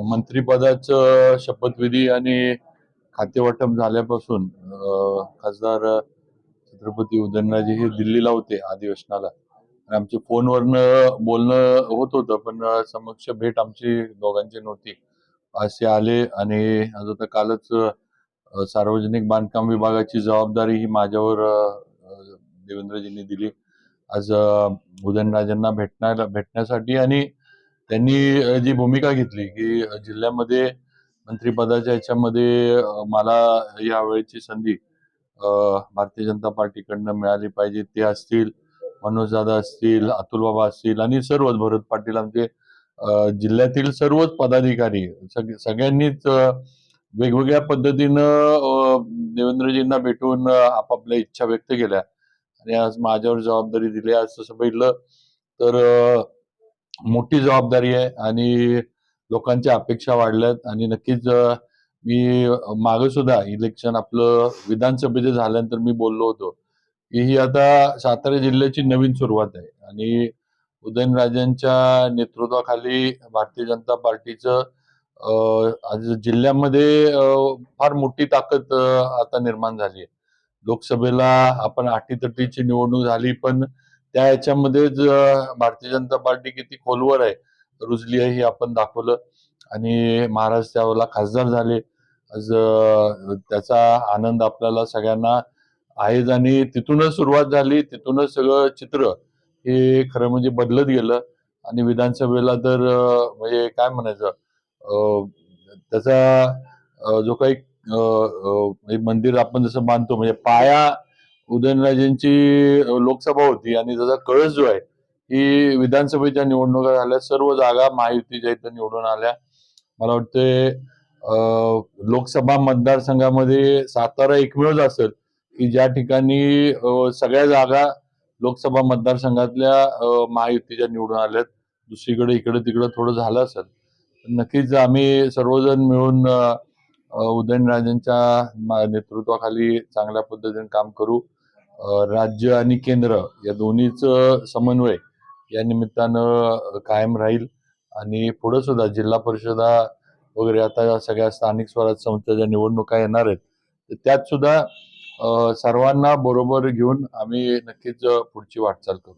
मंत्रिपदाचं शपथविधी आणि खातेवाटप झाल्यापासून खासदार छत्रपती उदयनराजे हे दिल्लीला होते अधिवेशनाला. आणि आमचे फोनवरनं बोलणं होत होतं, पण समक्ष भेट आमची दोघांची नव्हती. असे आले आणि आज आता कालच सार्वजनिक बांधकाम विभागाची जबाबदारी ही माझ्यावर देवेंद्रजींनी दिली. आज उदयनराजेंना भेटण्यासाठी आणि त्यांनी जी भूमिका घेतली की जिल्ह्यामध्ये मंत्रिपदाच्या याच्यामध्ये मला यावेळेची संधी भारतीय जनता पार्टीकडनं मिळाली पाहिजे. ते असतील, मनोज दादा असतील, अतुल बाबा असतील आणि सर्वच भरत पाटील आमचे जिल्ह्यातील सर्वच पदाधिकारी सगळ्यांनीच वेगवेगळ्या पद्धतीनं देवेंद्रजींना भेटून आपापल्या इच्छा व्यक्त केल्या आणि आज माझ्यावर जबाबदारी दिली. आज तसं बघितलं तर मोठी जबाबदारी आहे आणि लोकांच्या अपेक्षा वाढल्यात आणि नक्कीच मी मागे सुद्धा इलेक्शन आपलं विधानसभेचं झाल्यानंतर मी बोललो होतो की ही आता सातारा जिल्ह्याची नवीन सुरुवात आहे आणि उदयनराजेंच्या नेतृत्वाखाली भारतीय जनता पार्टीचं आज जिल्ह्यामध्ये फार मोठी ताकद आता निर्माण झाली आहे. लोकसभेला आपण अटीतटीची निवडणूक झाली, पण त्या ह्याच्यामध्येच भारतीय जनता पार्टी किती खोलवर आहे, रुजली आहे हे आपण दाखवलं आणि महाराज त्यावेळेला खासदार झाले. आज त्याचा आनंद आपल्याला सगळ्यांना आहेच आणि तिथूनच सुरुवात झाली, तिथूनच सगळं चित्र हे खरं म्हणजे बदलत गेलं आणि विधानसभेला तर म्हणजे काय म्हणायचं त्याचा जो काही मंदिर आपण जसं मानतो म्हणजे पाया उदयनराजेंची लोकसभा होती आणि त्याचा कळस जो आहे ही विधानसभेच्या निवडणुका झाल्या. सर्व जागा महायुतीच्या इथं निवडून आल्या. मला वाटतंय लोकसभा मतदारसंघामध्ये सातारा एकमेवच असेल की ज्या ठिकाणी सगळ्या जागा लोकसभा मतदारसंघातल्या महायुतीच्या निवडून आल्यात. दुसरीकडे इकडे तिकडे थोडं झालं असेल. नक्कीच आम्ही सर्वजण मिळून उदयनराजेंच्या नेतृत्वाखाली चांगल्या पद्धतीने काम करू. राज्य आणि केंद्र या दोन्हीचं समन्वय या निमित्तानं कायम राहील आणि पुढे सुद्धा जिल्हा परिषदा वगैरे आता सगळ्या स्थानिक स्वराज्य संस्थेच्या निवडणुका येणार आहेत, त्यात सुद्धा सर्वांना बरोबर घेऊन आम्ही नक्कीच पुढची वाटचाल करू.